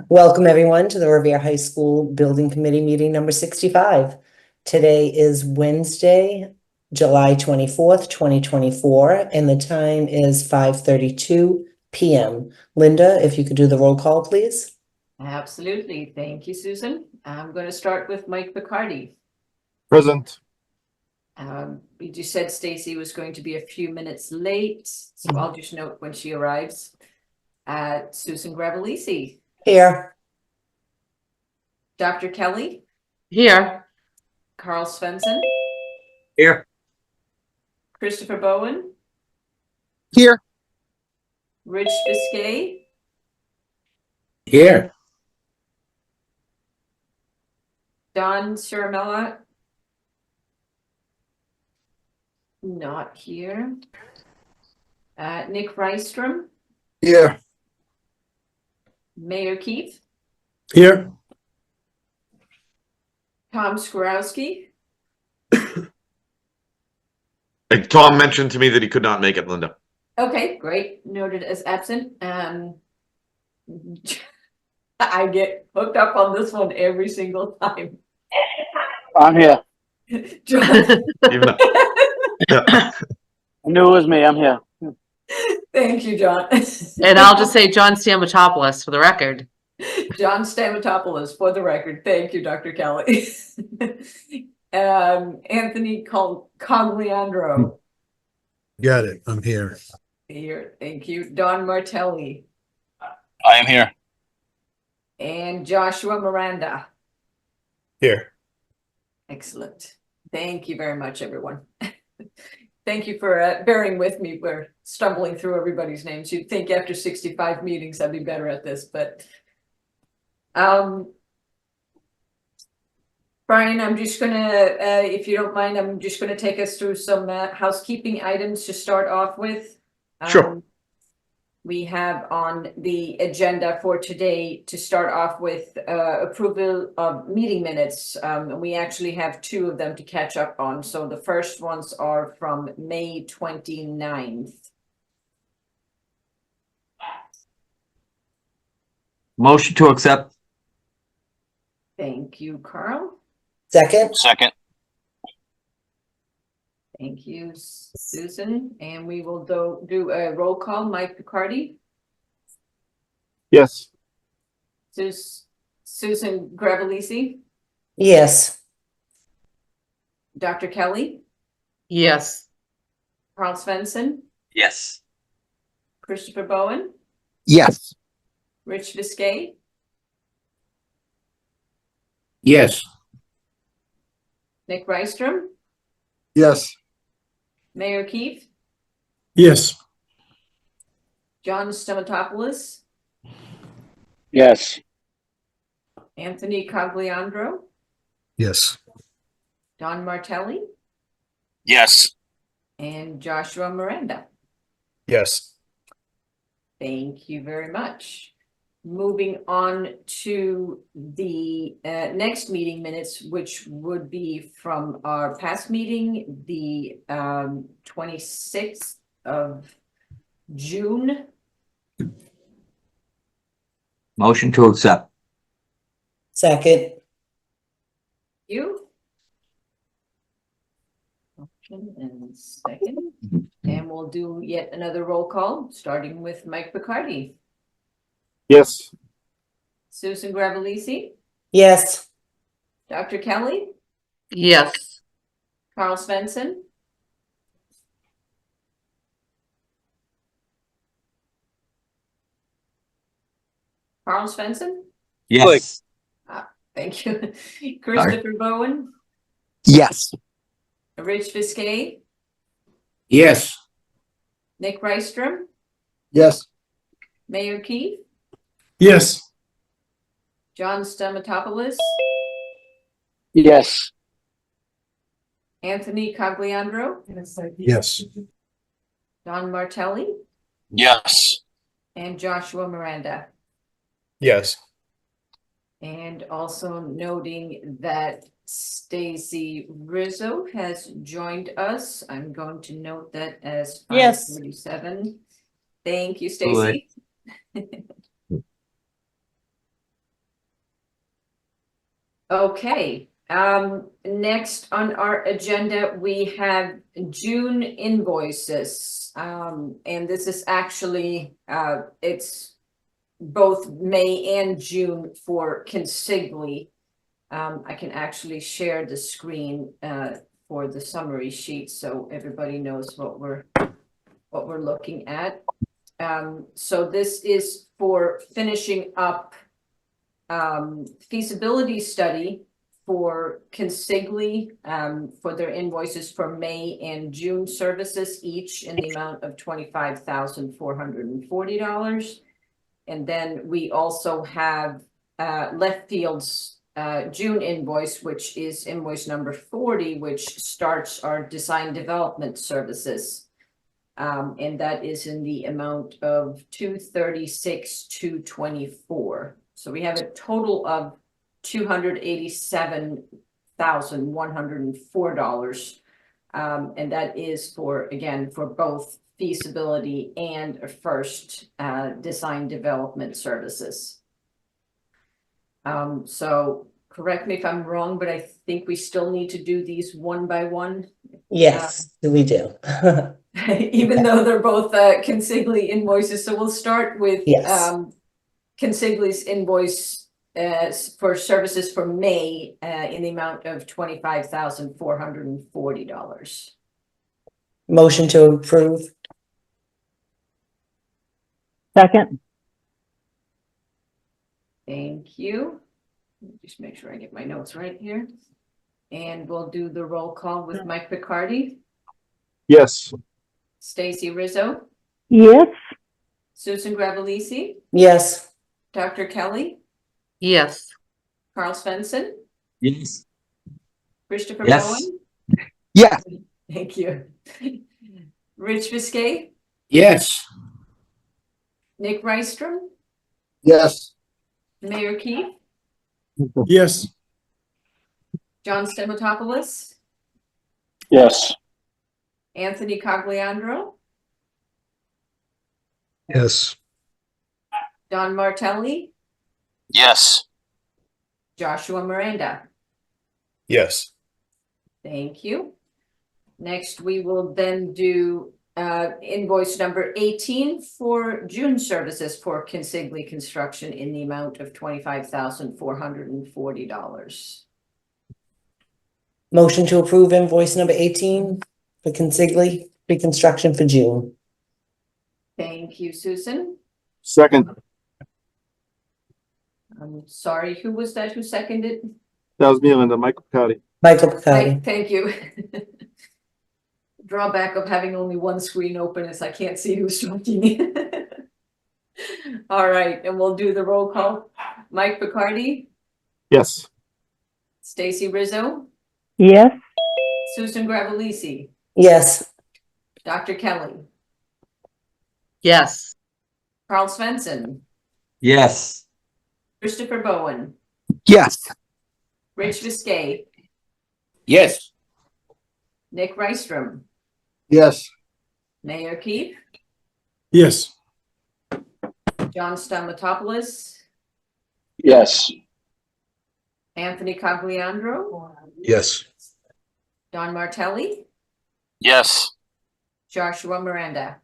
Welcome, everyone, to the Revere High School Building Committee meeting number 65. Today is Wednesday, July 24th, 2024, and the time is 5:32 p.m. Linda, if you could do the roll call, please. Absolutely. Thank you, Susan. I'm going to start with Mike Picardi. Present. You just said Stacy was going to be a few minutes late, so I'll just note when she arrives. Susan Gravelisi. Here. Dr. Kelly. Here. Carl Svensson. Here. Christopher Bowen. Here. Rich Biscay. Here. Don Ciaramella. Not here. Nick Rystrom. Here. Mayor Keith. Here. Tom Skorowski. Tom mentioned to me that he could not make it, Linda. Okay, great. Noted as absent. I get hooked up on this one every single time. I'm here. John. Even though, yeah. I knew it was me. I'm here. Thank you, John. And I'll just say John Stamatopoulos for the record. John Stamatopoulos for the record. Thank you, Dr. Kelly. Anthony Cogliandro. Got it. I'm here. Here, thank you. Don Martelli. I am here. And Joshua Miranda. Here. Excellent. Thank you very much, everyone. Thank you for bearing with me. We're stumbling through everybody's names. You'd think after 65 meetings I'd be better at this, but Brian, I'm just gonna, if you don't mind, I'm just gonna take us through some housekeeping items to start off with. Sure. We have on the agenda for today to start off with approval of meeting minutes. We actually have two of them to catch up on. So the first ones are from May 29th. Motion to accept. Thank you, Carl. Second. Second. Thank you, Susan. And we will do a roll call. Mike Picardi. Yes. Susan Gravelisi. Yes. Dr. Kelly. Yes. Carl Svensson. Yes. Christopher Bowen. Yes. Rich Biscay. Yes. Nick Rystrom. Yes. Mayor Keith. Yes. John Stamatopoulos. Yes. Anthony Cogliandro. Yes. Don Martelli. Yes. And Joshua Miranda. Yes. Thank you very much. Moving on to the next meeting minutes, which would be from our past meeting, the 26th of June. Motion to accept. Second. You. Motion and second. And we'll do yet another roll call, starting with Mike Picardi. Yes. Susan Gravelisi. Yes. Dr. Kelly. Yes. Carl Svensson. Carl Svensson. Yes. Thank you. Christopher Bowen. Yes. Rich Biscay. Yes. Nick Rystrom. Yes. Mayor Keith. Yes. John Stamatopoulos. Yes. Anthony Cogliandro. Yes. Don Martelli. Yes. And Joshua Miranda. Yes. And also noting that Stacy Rizzo has joined us. I'm going to note that as Yes. 5:37. Thank you, Stacy. Okay, next on our agenda, we have June invoices. And this is actually, it's both May and June for Consigli. I can actually share the screen, for the summary sheet so everybody knows what we're looking at. So this is for finishing up feasibility study for Consigli, for their invoices for May and June services, each in the amount of $25,440. And then we also have Left Field's June invoice, which is invoice number 40, which starts our design development services. And that is in the amount of $236,224. So we have a total of $287,104. And that is for, again, for both feasibility and first design development services. So correct me if I'm wrong, but I think we still need to do these one by one. Yes, we do. Even though they're both Consigli invoices. So we'll start with Yes. Consigli's invoice for services for May in the amount of $25,440. Motion to approve. Second. Thank you. Let me just make sure I get my notes right here. And we'll do the roll call with Mike Picardi, Yes. Stacy Rizzo, Yes. Susan Gravellisi, Yes. Dr. Kelly, Yes. Carl Svensson, Yes. Christopher Yes. Bowen. Yes. Thank you. Rich Viscay, Yes. Nick Rystrom, Yes. Mayor Keith, Yes. John Stematopoulos, Yes. Anthony Cogliandro, Yes. Don Martelli, Yes. Joshua Miranda. Yes. Thank you. Next, we will then do invoice number 18 for June services for Consigli Construction in the amount of $25,440. Motion to approve invoice number 18 for Consigli reconstruction for June. Thank you, Susan. Second. I'm sorry, who was that who seconded? That was me, Linda. Michael Picardi. Michael Picardi. Thank you. Drawback of having only one screen open is I can't see who's talking. All right, and we'll do the roll call. Mike Picardi, Yes. Stacy Rizzo, Yes. Susan Gravellisi, Yes. Dr. Kelly, Yes. Carl Svensson, Yes. Christopher Bowen, Yes. Rich Viscay, Yes. Nick Rystrom, Yes. Mayor Keith, Yes. John Stamatopoulos, Yes. Anthony Cogliandro, Yes. Don Martelli, Yes. Joshua Miranda.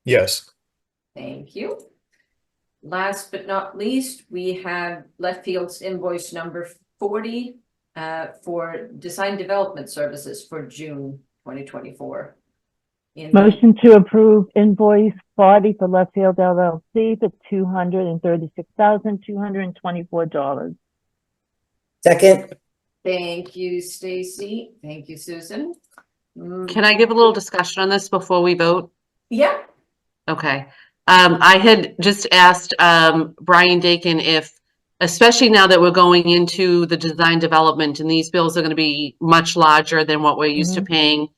Yes. Thank you. Last but not least, we have Left Field's invoice number 40 for design development services for June 2024. Motion to approve invoice 40 for Left Field LLC for $236,224. Second. Thank you, Stacy. Thank you, Susan. Can I give a little discussion on this before we vote? Yeah. Okay. I had just asked Brian Dakin if, especially now that we're going into the design development and these bills are going to be much larger than what we're used to paying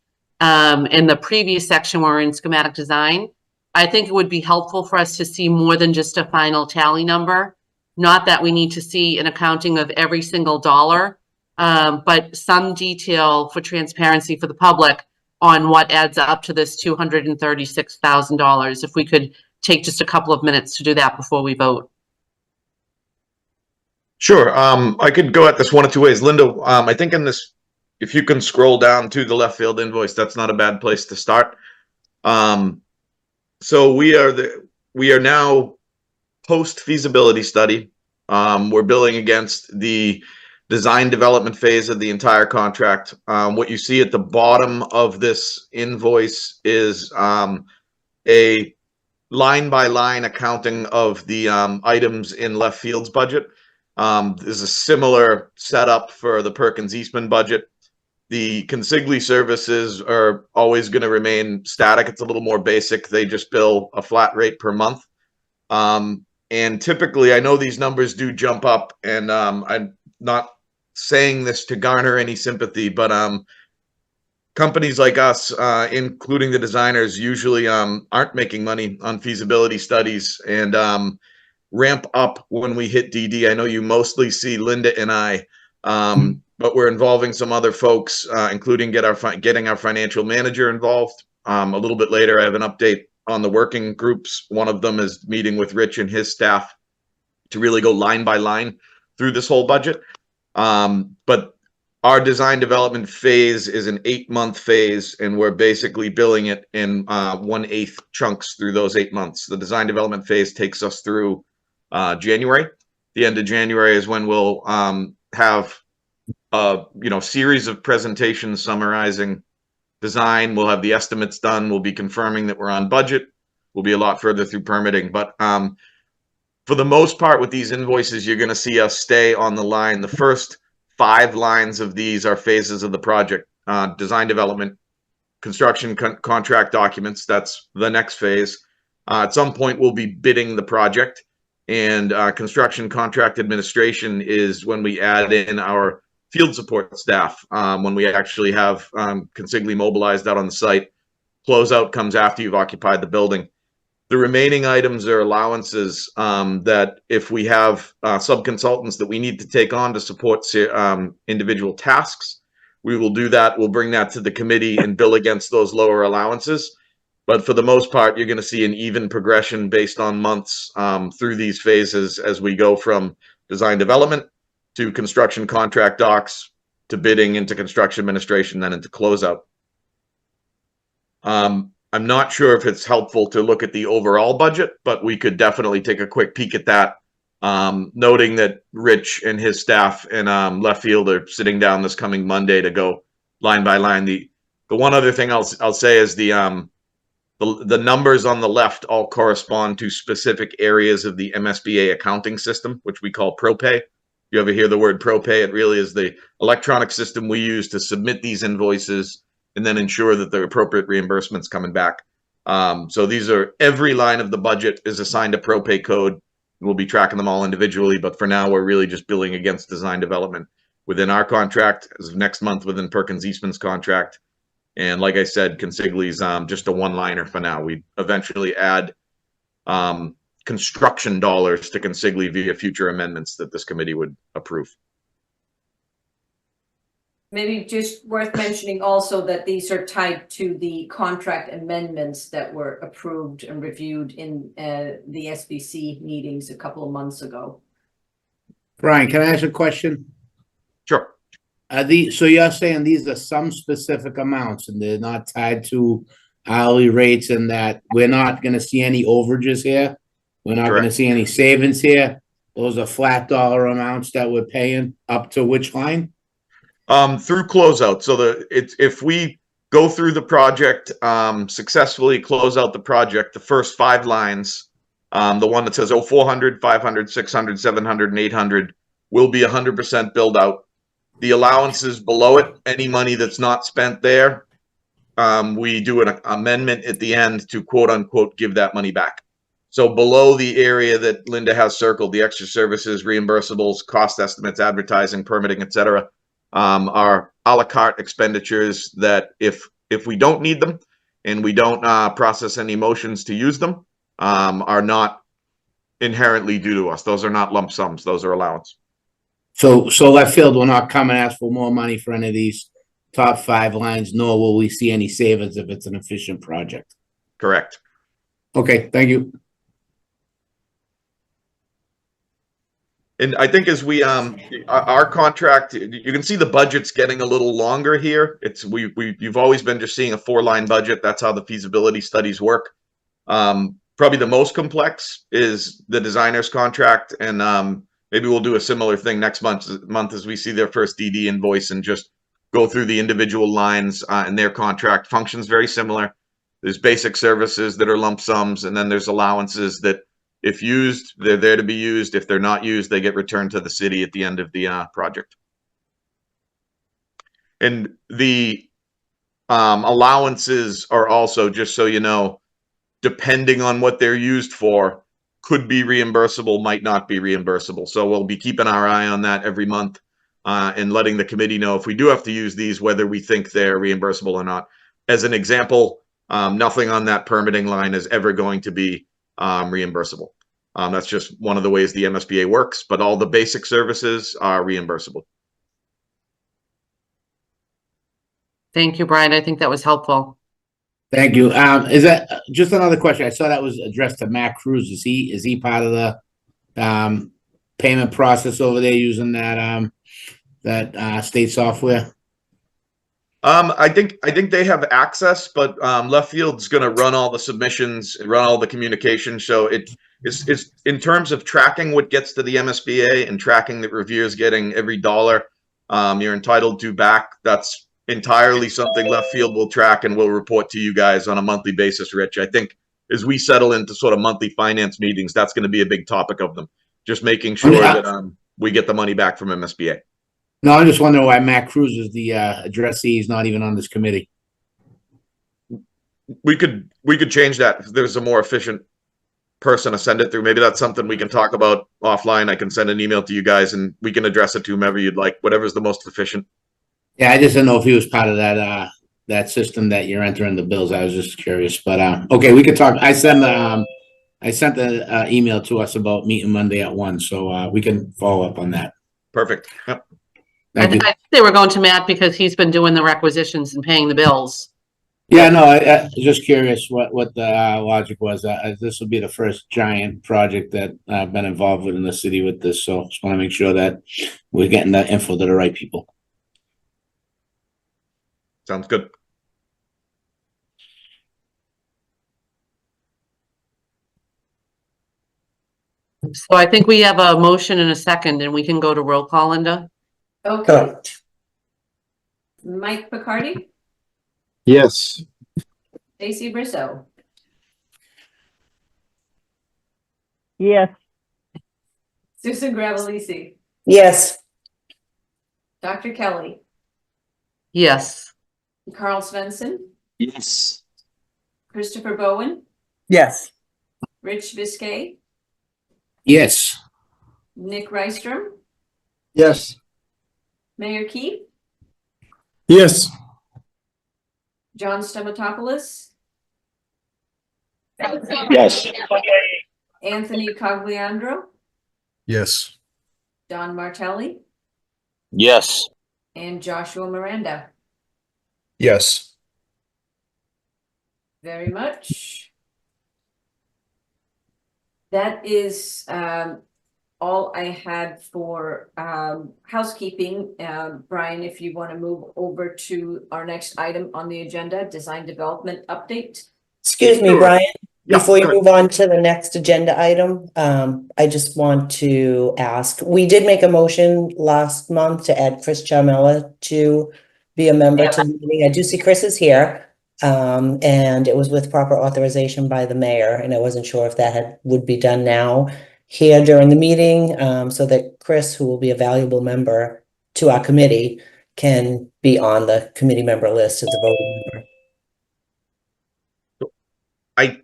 in the previous section we're in schematic design, I think it would be helpful for us to see more than just a final tally number. Not that we need to see an accounting of every single dollar, but some detail for transparency for the public on what adds up to this $236,000. If we could take just a couple of minutes to do that before we vote. Sure. I could go at this one of two ways. Linda, I think in this, if you can scroll down to the left field invoice, that's not a bad place to start. So we are now post feasibility study. We're billing against the design development phase of the entire contract. What you see at the bottom of this invoice is a line by line accounting of the items in left field's budget. There's a similar setup for the Perkins Eastman budget. The consigli services are always going to remain static. It's a little more basic. They just bill a flat rate per month. And typically, I know these numbers do jump up, and I'm not saying this to garner any sympathy, but companies like us, including the designers, usually aren't making money on feasibility studies and ramp up when we hit DD. I know you mostly see Linda and I, but we're involving some other folks, including getting our financial manager involved. A little bit later, I have an update on the working groups. One of them is meeting with Rich and his staff to really go line by line through this whole budget. But our design development phase is an 8-month phase, and we're basically billing it in 1/8 chunks through those 8 months. The design development phase takes us through January. The end of January is when we'll have a series of presentations summarizing design. We'll have the estimates done. We'll be confirming that we're on budget. We'll be a lot further through permitting. But for the most part, with these invoices, you're going to see us stay on the line. The first 5 lines of these are phases of the project: design development, construction contract documents. That's the next phase. At some point, we'll be bidding the project, and construction contract administration is when we add in our field support staff, when we actually have consigli mobilized out on the site. Closeout comes after you've occupied the building. The remaining items are allowances that if we have sub-consultants that we need to take on to support individual tasks, we will do that. We'll bring that to the committee and bill against those lower allowances. But for the most part, you're going to see an even progression based on months through these phases as we go from design development to construction contract docs, to bidding, into construction administration, then into closeout. I'm not sure if it's helpful to look at the overall budget, but we could definitely take a quick peek at that, noting that Rich and his staff and left field are sitting down this coming Monday to go line by line. The one other thing I'll say is the numbers on the left all correspond to specific areas of the MSBA accounting system, which we call ProPay. You ever hear the word ProPay? It really is the electronic system we use to submit these invoices and then ensure that the appropriate reimbursements coming back. So these are, every line of the budget is assigned a ProPay code. We'll be tracking them all individually, but for now, we're really just billing against design development within our contract, as of next month within Perkins Eastman's contract. And like I said, consigli's just a one-liner for now. We eventually add construction dollars to consigli via future amendments that this committee would approve. Maybe just worth mentioning also that these are tied to the contract amendments that were approved and reviewed in the SBC meetings a couple of months ago. Brian, can I ask a question? Sure. So you're saying these are some specific amounts and they're not tied to hourly rates, and that we're not going to see any overages here? We're not going to see any savings here? Those are flat dollar amounts that we're paying up to which line? Through closeout. So if we go through the project, successfully close out the project, the first 5 lines, the one that says 0400, 500, 600, 700, and 800 will be 100% billed out. The allowances below it, any money that's not spent there, we do an amendment at the end to quote unquote give that money back. So below the area that Linda has circled, the extra services, reimbursables, cost estimates, advertising, permitting, etc., are a la carte expenditures that if we don't need them and we don't process any motions to use them, are not inherently due to us. Those are not lump sums. Those are allowance. So left field will not come and ask for more money for any of these top 5 lines, nor will we see any savings if it's an efficient project. Correct. Okay, thank you. And I think as we, our contract, you can see the budget's getting a little longer here. You've always been just seeing a 4-line budget. That's how the feasibility studies work. Probably the most complex is the designer's contract, and maybe we'll do a similar thing next month as we see their first DD invoice and just go through the individual lines in their contract. Functions very similar. There's basic services that are lump sums, and then there's allowances that, if used, they're there to be used. If they're not used, they get returned to the city at the end of the project. And the allowances are also, just so you know, depending on what they're used for, could be reimbursable, might not be reimbursable. So we'll be keeping our eye on that every month and letting the committee know if we do have to use these, whether we think they're reimbursable or not. As an example, nothing on that permitting line is ever going to be reimbursable. That's just one of the ways the MSBA works, but all the basic services are reimbursable. Thank you, Brian. I think that was helpful. Thank you. Is that just another question? I saw that was addressed to Matt Cruz. Is he part of the payment process over there using that state software? I think they have access, but Left Field's going to run all the submissions and run all the communication. So it's in terms of tracking what gets to the MSBA and tracking that reviewers getting every dollar you're entitled to back. That's entirely something Left Field will track and will report to you guys on a monthly basis, Rich. I think as we settle into sort of monthly finance meetings, that's going to be a big topic of them. Just making sure that we get the money back from MSBA. No, I'm just wondering why Matt Cruz is the addressee. He's not even on this committee. We could change that if there's a more efficient person to send it through. Maybe that's something we can talk about offline. I can send an email to you guys and we can address it to whomever you'd like, whatever's the most efficient. Yeah, I just didn't know if he was part of that system that you're entering the bills. I was just curious, but okay, we could talk. I sent the email to us about meeting Monday at 1, so we can follow up on that. Perfect. Yep. I think they were going to Matt because he's been doing the requisitions and paying the bills. Yeah, no, I was just curious what the logic was. This will be the first giant project that I've been involved with in the city with this, so just want to make sure that we're getting that info to the right people. Sounds good. So I think we have a motion and a second, and we can go to roll call, Linda. Okay. Mike Picardi, Yes. Stacy Brisso, Yes. Susan Gravellisi, Yes. Dr. Kelly, Yes. Carl Svensson, Yes. Christopher Bowen, Yes. Rich Biscay, Yes. Nick Rystrom, Yes. Mayor Keith, Yes. John Stamatopoulos, Yes. Anthony Cogliandro, Yes. Don Martelli, Yes. and Joshua Miranda. Yes. Very much. That is all I had for housekeeping. Brian, if you want to move over to our next item on the agenda, design development update. Excuse me, Sure. Brian, Yeah, before you go ahead. move on to the next agenda item, I just want to ask, we did make a motion last month to add Chris Chamella to be a member to the meeting. I do see Chris is here. And it was with proper authorization by the mayor, and I wasn't sure if that would be done now here during the meeting, so that Chris, who will be a valuable member to our committee, can be on the committee member list as a voting member. I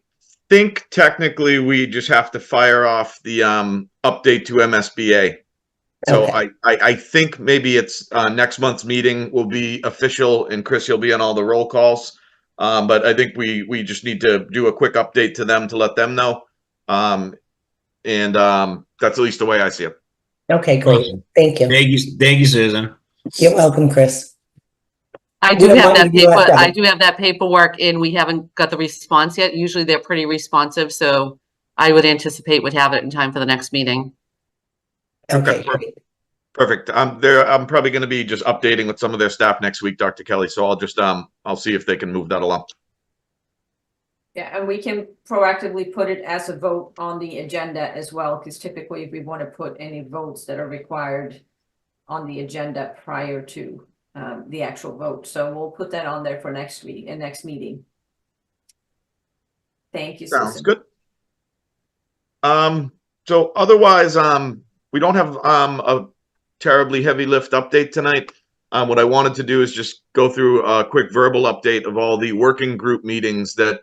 think technically we just have to fire off the update to MSBA. So Okay. I think maybe it's next month's meeting will be official, and Chris, you'll be on all the roll calls. But I think we just need to do a quick update to them to let them know. And that's at least the way I see it. Okay, great. Thank you. Thank you, Susan. You're welcome, Chris. I do don't have mind that if you left paper, I out. do have that paperwork in. We haven't got the response yet. Usually they're pretty responsive, so I would anticipate we'd have it in time for the next meeting. Okay, Okay. great. Perfect. I'm probably going to be just updating with some of their staff next week, Dr. Kelly. So I'll just, I'll see if they can move that along. Yeah, and we can proactively put it as a vote on the agenda as well, because typically we want to put any votes that are required on the agenda prior to the actual vote. So we'll put that on there for next week and next meeting. Thank you, Sounds Susan. good. So otherwise, we don't have a terribly heavy lift update tonight. What I wanted to do is just go through a quick verbal update of all the working group meetings that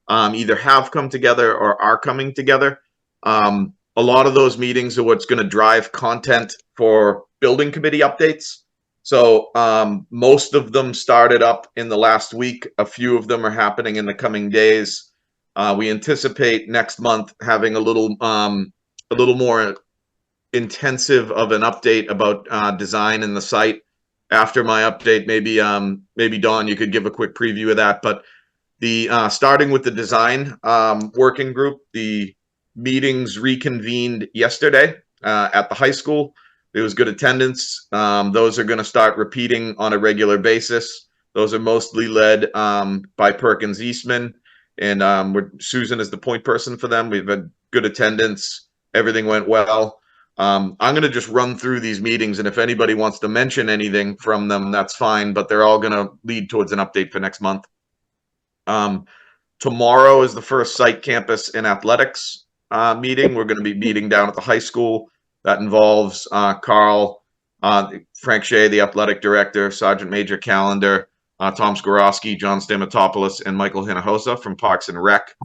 either have come together or are coming together. A lot of those meetings are what's going to drive content for building committee updates. So most of them started up in the last week. A few of them are happening in the coming days. We anticipate next month having a little more intensive of an update about design in the site. After my update, maybe Dawn, you could give a quick preview of that. But the starting with the design working group, the meetings reconvened yesterday at the high school. There was good attendance. Those are going to start repeating on a regular basis. Those are mostly led by Perkins Eastman, and Susan is the point person for them. We've had good attendance. Everything went well. I'm going to just run through these meetings, and if anybody wants to mention anything from them, that's fine, but they're all going to lead towards an update for next month. Tomorrow is the first site campus and athletics meeting. We're going to be meeting down at the high school. That involves Carl, Frank Shea, the athletic director, Sergeant Major Callender, Tom Skorowski, John Stamatopoulos, and Michael Hinojosa from Parks and Rec.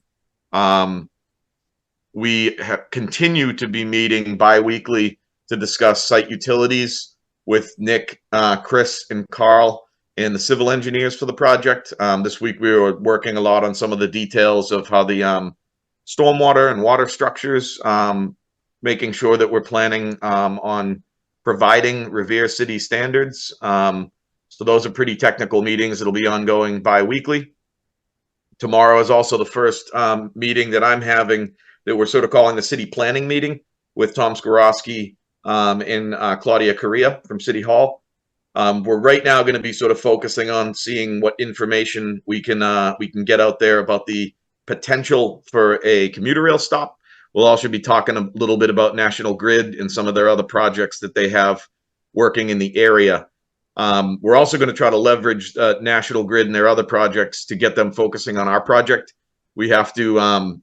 We continue to be meeting bi-weekly to discuss site utilities with Nick, Chris, and Carl, and the civil engineers for the project. This week we were working a lot on some of the details of how the stormwater and water structures, making sure that we're planning on providing Revere City standards. So those are pretty technical meetings. It'll be ongoing bi-weekly. Tomorrow is also the first meeting that I'm having that we're sort of calling the city planning meeting with Tom Skorowski and Claudia Correa from City Hall. We're right now going to be sort of focusing on seeing what information we can get out there about the potential for a commuter rail stop. We'll also be talking a little bit about National Grid and some of their other projects that they have working in the area. We're also going to try to leverage National Grid and their other projects to get them focusing on our project. We have to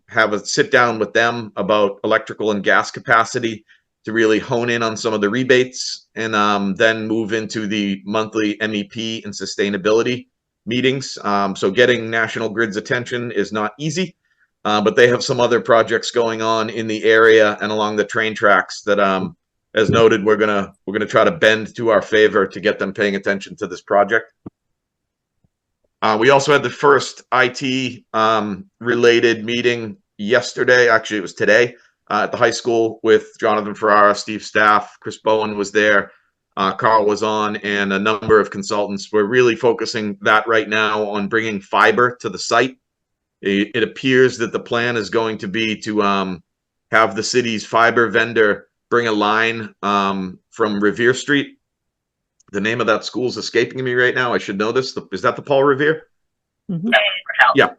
have a sit down with them about electrical and gas capacity to really hone in on some of the rebates, and then move into the monthly MEP and sustainability meetings. So getting National Grid's attention is not easy, but they have some other projects going on in the area and along the train tracks that, as noted, we're gonna try to bend to our favor to get them paying attention to this project. We also had the first IT related meeting yesterday. Actually, it was today. At the high school with Jonathan Ferrara, Steve Staff, Chris Bowen was there, Carl was on, and a number of consultants. We're really focusing that right now on bringing fiber to the site. It appears that the plan is going to be to have the city's fiber vendor bring a line from Revere Street. The name of that school is escaping me right now. I should know this. Is that the Paul Revere? Mhm. Yeah.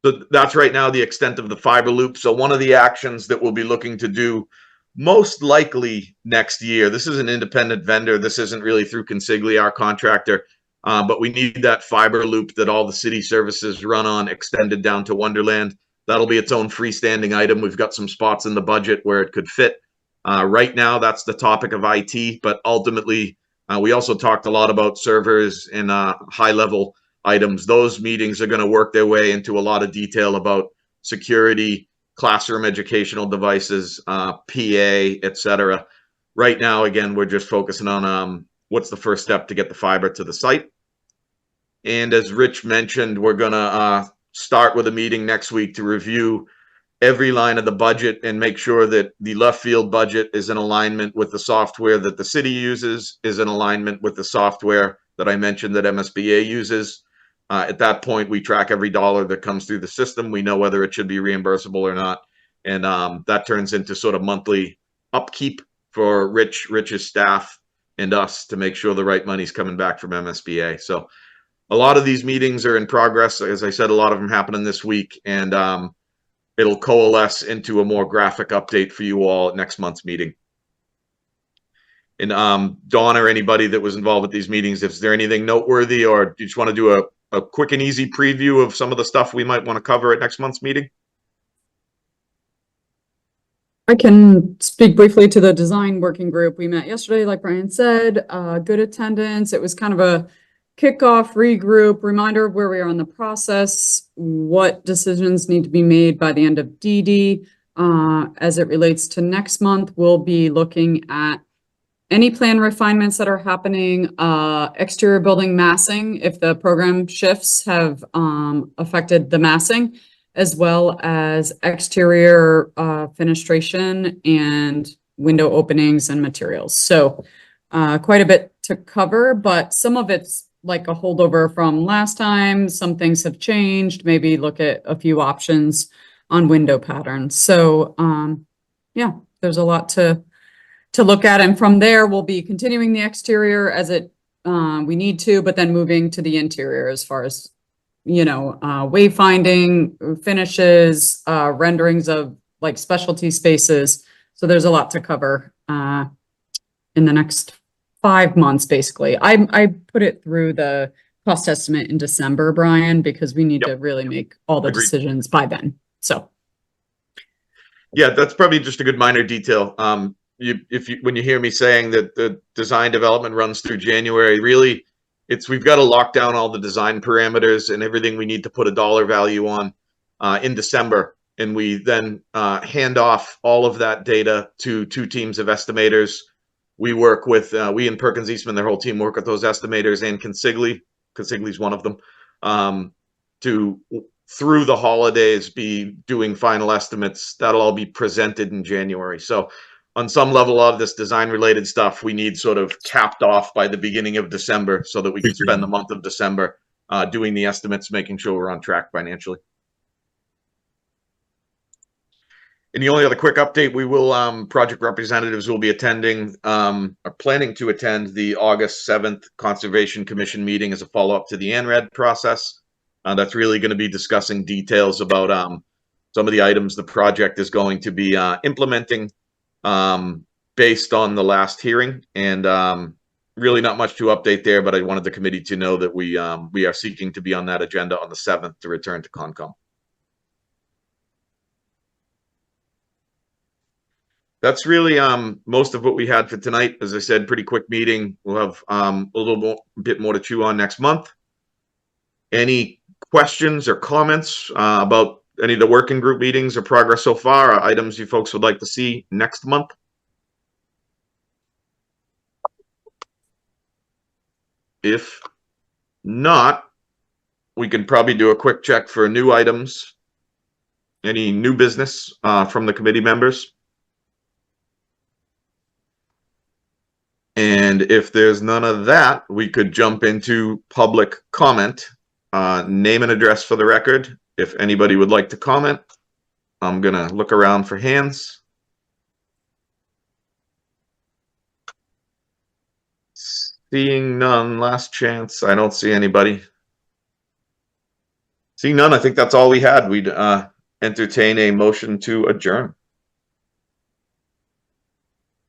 So that's right now the extent of the fiber loop. So one of the actions that we'll be looking to do most likely next year, this is an independent vendor. This isn't really through Consigli, our contractor, but we need that fiber loop that all the city services run on extended down to Wonderland. That'll be its own freestanding item. We've got some spots in the budget where it could fit. Right now, that's the topic of IT, but ultimately, we also talked a lot about servers and high-level items. Those meetings are going to work their way into a lot of detail about security, classroom educational devices, PA, etc. Right now, again, we're just focusing on what's the first step to get the fiber to the site. And as Rich mentioned, we're going to start with a meeting next week to review every line of the budget and make sure that the left field budget is in alignment with the software that the city uses, is in alignment with the software that I mentioned that MSBA uses. At that point, we track every dollar that comes through the system. We know whether it should be reimbursable or not. And that turns into sort of monthly upkeep for Rich's staff and us to make sure the right money's coming back from MSBA. So a lot of these meetings are in progress. As I said, a lot of them happening this week, and it'll coalesce into a more graphic update for you all at next month's meeting. And Dawn or anybody that was involved with these meetings, is there anything noteworthy, or do you just want to do a quick and easy preview of some of the stuff we might want to cover at next month's meeting? I can speak briefly to the design working group. We met yesterday, like Brian said, good attendance. It was kind of a kickoff, regroup, reminder of where we are in the process, what decisions need to be made by the end of DD. As it relates to next month, we'll be looking at any plan refinements that are happening, exterior building massing, if the program shifts have affected the massing, as well as exterior fenestration and window openings and materials. So quite a bit to cover, but some of it's like a holdover from last time. Some things have changed, maybe look at a few options on window patterns. So yeah, there's a lot to look at. And from there, we'll be continuing the exterior as we need to, but then moving to the interior as far as, you know, wayfinding, finishes, renderings of like specialty spaces. So there's a lot to cover in the next 5 months, basically. I put it through the cost estimate in December, Brian, because we need to really make all the Agreed. decisions by then. So Yeah, that's probably just a good minor detail. When you hear me saying that the design development runs through January, really, we've got to lock down all the design parameters and everything we need to put a dollar value on in December, and we then hand off all of that data to 2 teams of estimators. We work with we and Perkins Eastman, their whole team, work with those estimators, and Consigli's one of them, to through the holidays be doing final estimates. That'll all be presented in January. So on some level of this design related stuff, we need sort of capped off by the beginning of December so that we can spend the month of December doing the estimates, making sure we're on track financially. And the only other quick update, we will, project representatives will be attending, are planning to attend the August 7th Conservation Commission meeting as a follow-up to the ANRAD process. That's really going to be discussing details about some of the items the project is going to be implementing based on the last hearing. And really not much to update there, but I wanted the committee to know that we are seeking to be on that agenda on the 7th to return to Concom. That's really most of what we had for tonight. As I said, pretty quick meeting. We'll have a bit more to chew on next month. Any questions or comments about any of the working group meetings or progress so far, or items you folks would like to see next month? If not, we can probably do a quick check for new items. Any new business from the committee members? And if there's none of that, we could jump into public comment. Name and address for the record. If anybody would like to comment, I'm going to look around for hands. Seeing none, last chance. I don't see anybody. Seeing none, I think that's all we had. We'd entertain a motion to adjourn.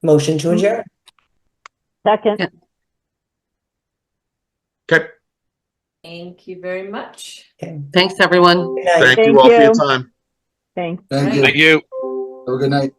Motion to adjourn. Second. Okay. Thank you very much. Okay. Thanks, everyone. Good night. Thank Thank you all for your you. time. Thanks. Thank you. Thank you. Have a good night.